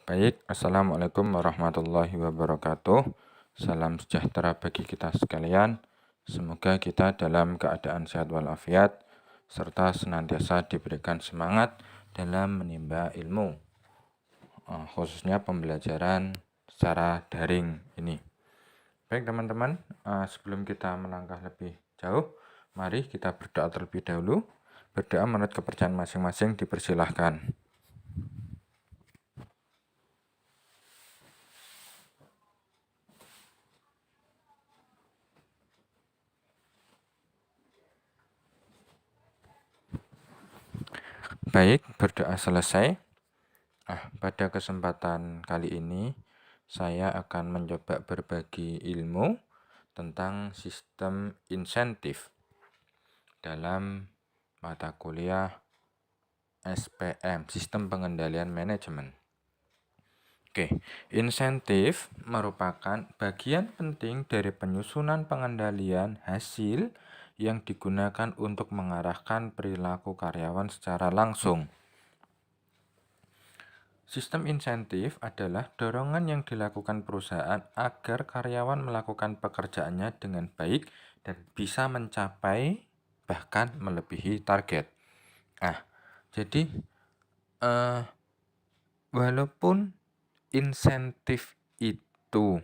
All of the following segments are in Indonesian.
Baik, Assalamualaikum warahmatullahi wabarakatuh. Salam sejahtera bagi kita sekalian. Semoga kita dalam keadaan sehat walafiat, serta senantiasa diberikan semangat dalam menimba ilmu, khususnya pembelajaran secara daring ini. Baik teman-teman, sebelum kita melangkah lebih jauh, mari kita berdoa terlebih dahulu. Berdoa menurut kepercayaan masing-masing dipersilahkan. Baik, berdoa selesai. Pada kesempatan kali ini, saya akan mencoba berbagi ilmu tentang sistem insentif dalam mata kuliah SPM, Sistem Pengendalian Manajemen. Oke, insentif merupakan bagian penting dari penyusunan pengendalian hasil yang digunakan untuk mengarahkan perilaku karyawan secara langsung. Sistem insentif adalah dorongan yang dilakukan perusahaan agar karyawan melakukan pekerjaannya dengan baik dan bisa mencapai bahkan melebihi target. Jadi walaupun insentif itu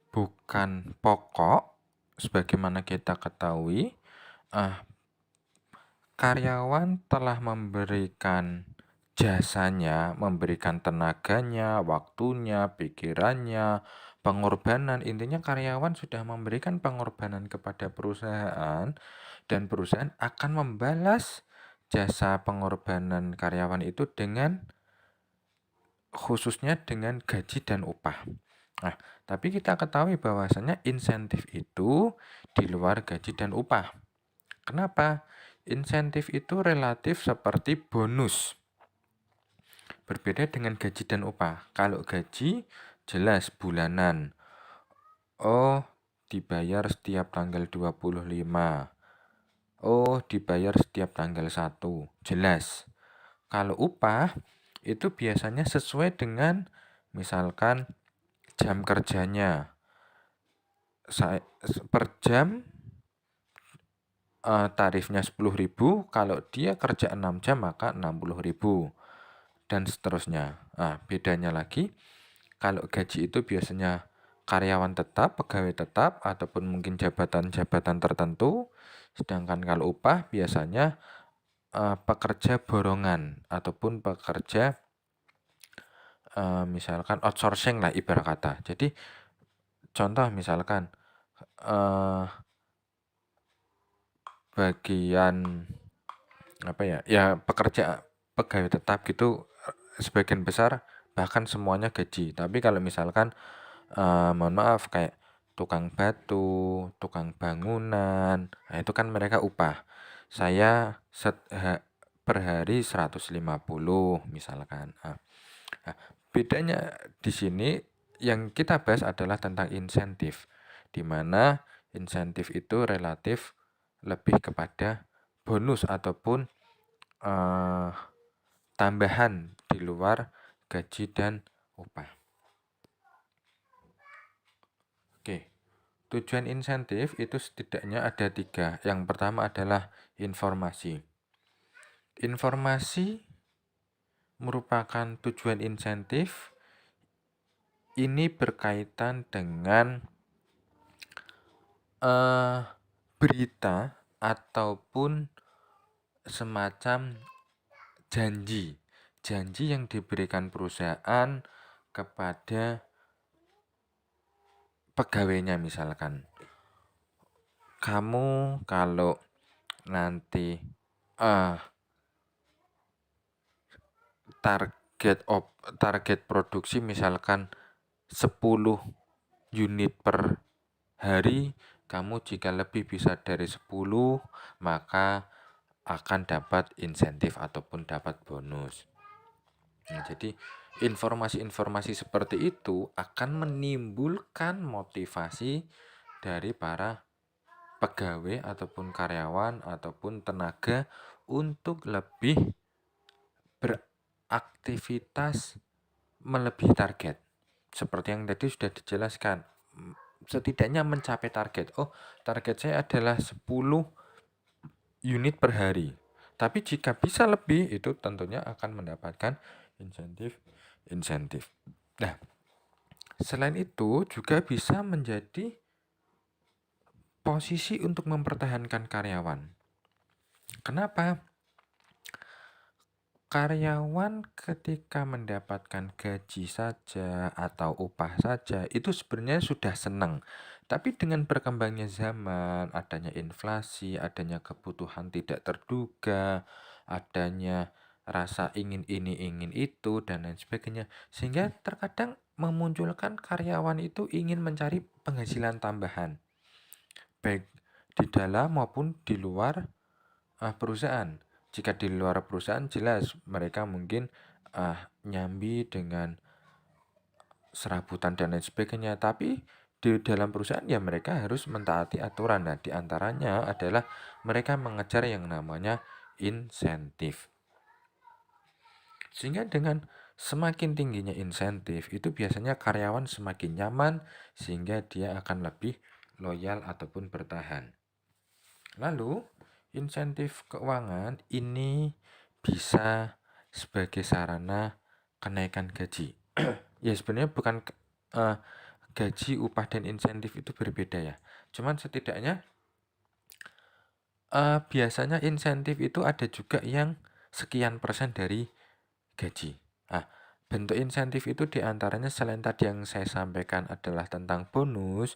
bukan pokok, sebagaimana kita ketahui, karyawan telah memberikan jasanya, memberikan tenaganya, waktunya, pikirannya, pengorbanan. Intinya karyawan sudah memberikan pengorbanan kepada perusahaan dan perusahaan akan membalas jasa pengorbanan karyawan itu khususnya dengan gaji dan upah. Tapi kita ketahui bahwasanya insentif itu di luar gaji dan upah. Kenapa? Insentif itu relatif seperti bonus. Berbeda dengan gaji dan upah. Kalau gaji jelas bulanan. Oh, dibayar setiap tanggal 25. Oh, dibayar setiap tanggal 1. Jelas. Kalau upah itu biasanya sesuai dengan misalkan jam kerjanya. Per jam tarifnya 10.000, kalau dia kerja 6 jam maka 60.000 dan seterusnya. Bedanya lagi, kalau gaji itu biasanya karyawan tetap, pegawai tetap, ataupun mungkin jabatan-jabatan tertentu, sedangkan kalau upah biasanya pekerja borongan ataupun pekerja misalkan outsourcing lah ibarat kata. Jadi contoh misalkan bagian pekerja pegawai tetap gitu, sebagian besar bahkan semuanya gaji. Tapi kalau misalkan mohon maaf kayak tukang batu, tukang bangunan, itu kan mereka upah. Saya per hari 150 misalkan. Bedanya di sini yang kita bahas adalah tentang insentif, di mana insentif itu relatif lebih kepada bonus ataupun tambahan di luar gaji dan upah. Oke, tujuan insentif itu setidaknya ada 3. Yang pertama adalah informasi. Informasi merupakan tujuan insentif. Ini berkaitan dengan berita ataupun semacam janji yang diberikan perusahaan kepada pegawainya. Misalkan kamu kalau nanti target produksi misalkan 10 unit per hari, kamu jika lebih bisa dari 10 maka akan dapat insentif ataupun dapat bonus. Jadi informasi-informasi seperti itu akan menimbulkan motivasi dari para pegawai ataupun karyawan ataupun tenaga untuk lebih beraktivitas melebihi target. Seperti yang tadi sudah dijelaskan, setidaknya mencapai target. Oh, target saya adalah 10 unit per hari. Tapi jika bisa lebih, itu tentunya akan mendapatkan insentif. Nah, selain itu juga bisa menjadi posisi untuk mempertahankan karyawan. Kenapa? Karyawan ketika mendapatkan gaji saja atau upah saja itu sebenarnya sudah senang. Tapi dengan berkembangnya zaman, adanya inflasi, adanya kebutuhan tidak terduga, adanya rasa ingin ini, ingin itu, dan lain sebagainya. Sehingga terkadang memunculkan karyawan itu ingin mencari penghasilan tambahan, baik di dalam maupun di luar perusahaan. Jika di luar perusahaan jelas mereka mungkin nyambi dengan serabutan dan lain sebagainya, tapi di dalam perusahaan ya mereka harus mentaati aturan. Nah, di antaranya adalah mereka mengejar yang namanya insentif. Sehingga dengan semakin tingginya insentif itu biasanya karyawan semakin nyaman sehingga dia akan lebih loyal ataupun bertahan. Lalu, insentif keuangan ini bisa sebagai sarana kenaikan gaji. Ya sebenarnya bukan gaji, upah, dan insentif itu berbeda ya. Cuman setidaknya biasanya insentif itu ada juga yang sekian persen dari gaji. Bentuk insentif itu diantaranya selain tadi yang saya sampaikan adalah tentang bonus,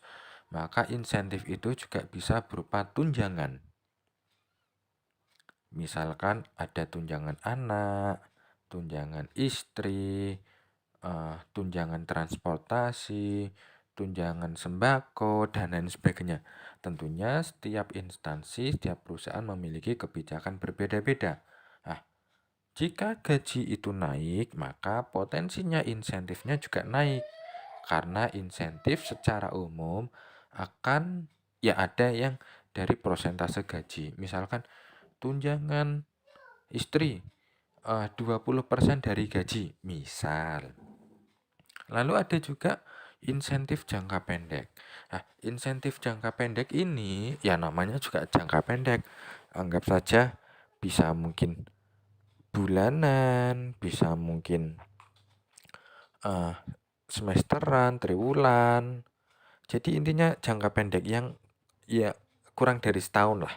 maka insentif itu juga bisa berupa tunjangan. Misalkan ada tunjangan anak, tunjangan istri, tunjangan transportasi, tunjangan sembako, dan lain sebagainya. Tentunya setiap instansi, setiap perusahaan memiliki kebijakan berbeda-beda. Jika gaji itu naik, maka potensinya insentifnya juga naik. Karena insentif secara umum akan ya ada yang dari persentase gaji. Misalkan tunjangan istri 20% dari gaji, misal. Lalu ada juga insentif jangka pendek. Insentif jangka pendek ini ya namanya juga jangka pendek. Anggap saja bisa mungkin bulanan, bisa mungkin semesteran, triwulan. Jadi intinya jangka pendek yang ya kurang dari setahun lah.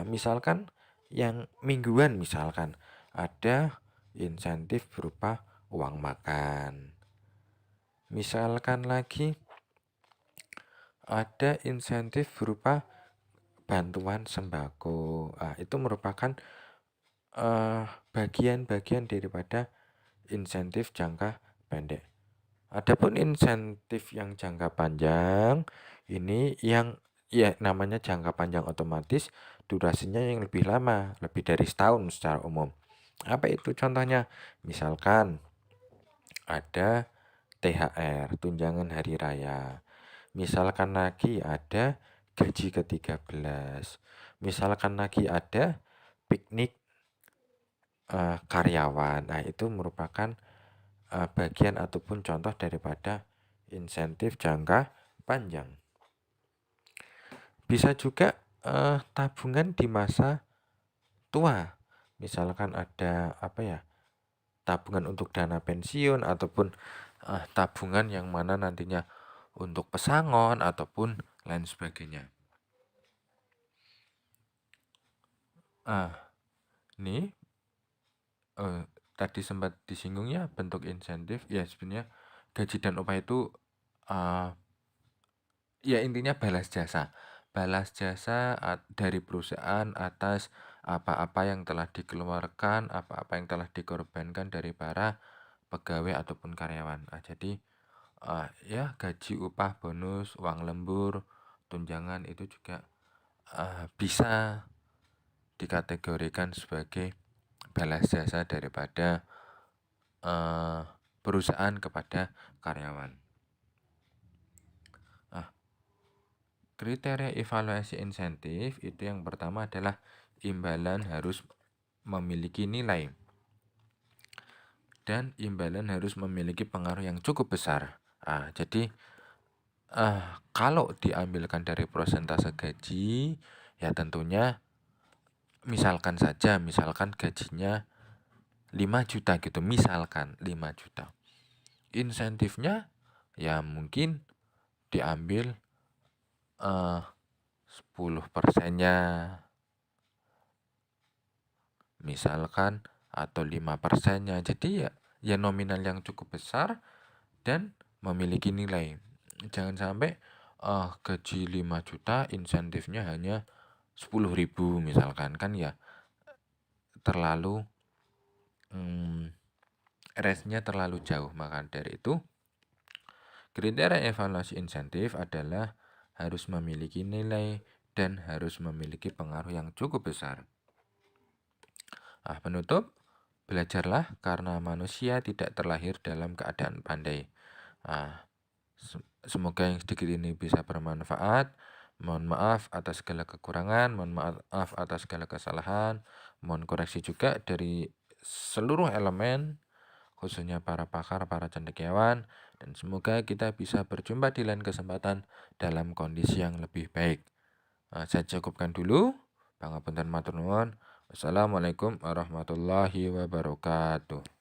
Misalkan yang mingguan misalkan ada insentif berupa uang makan. Misalkan lagi ada insentif berupa bantuan sembako. Itu merupakan bagian-bagian daripada insentif jangka pendek. Adapun insentif yang jangka panjang ini yang ya namanya jangka panjang otomatis durasinya yang lebih lama, lebih dari setahun secara umum. Apa itu contohnya? Misalkan ada THR, tunjangan hari raya. Misalkan lagi ada gaji ke-13. Misalkan lagi ada piknik karyawan. Itu merupakan bagian ataupun contoh daripada insentif jangka panjang. Bisa juga tabungan di masa tua. Misalkan ada tabungan untuk dana pensiun ataupun tabungan yang mana nantinya untuk pesangon ataupun lain sebagainya. Ini tadi sempat disinggung ya bentuk insentif ya sebenarnya gaji dan upah itu ya intinya balas jasa dari perusahaan atas apa-apa yang telah dikeluarkan, apa-apa yang telah dikorbankan dari para pegawai ataupun karyawan. Jadi ya gaji, upah, bonus, uang lembur, tunjangan itu juga bisa dikategorikan sebagai balas jasa daripada perusahaan kepada karyawan. Kriteria evaluasi insentif itu yang pertama adalah imbalan harus memiliki nilai. dan imbalan harus memiliki pengaruh yang cukup besar. Jadi kalau diambilkan dari persentase gaji, ya tentunya misalkan gajinya 5 juta gitu, misalkan 5 juta. Insentifnya ya mungkin diambil 10%-nya misalkan, atau 5%-nya. Jadi ya nominal yang cukup besar dan memiliki nilai. Jangan sampai gaji 5 juta insentifnya hanya 10.000 misalkan, kan ya terlalu range-nya terlalu jauh. Maka dari itu kriteria evaluasi insentif adalah harus memiliki nilai dan harus memiliki pengaruh yang cukup besar. Penutup, belajarlah karena manusia tidak terlahir dalam keadaan pandai. Semoga yang sedikit ini bisa bermanfaat. Mohon maaf atas segala kekurangan, mohon maaf atas segala kesalahan, mohon koreksi juga dari seluruh elemen, khususnya para pakar, para cendekiawan, dan semoga kita bisa berjumpa di lain kesempatan dalam kondisi yang lebih baik. Saya cukupkan dulu. Pangapunten matur nuwun. Wassalamualaikum warahmatullahi wabarakatuh.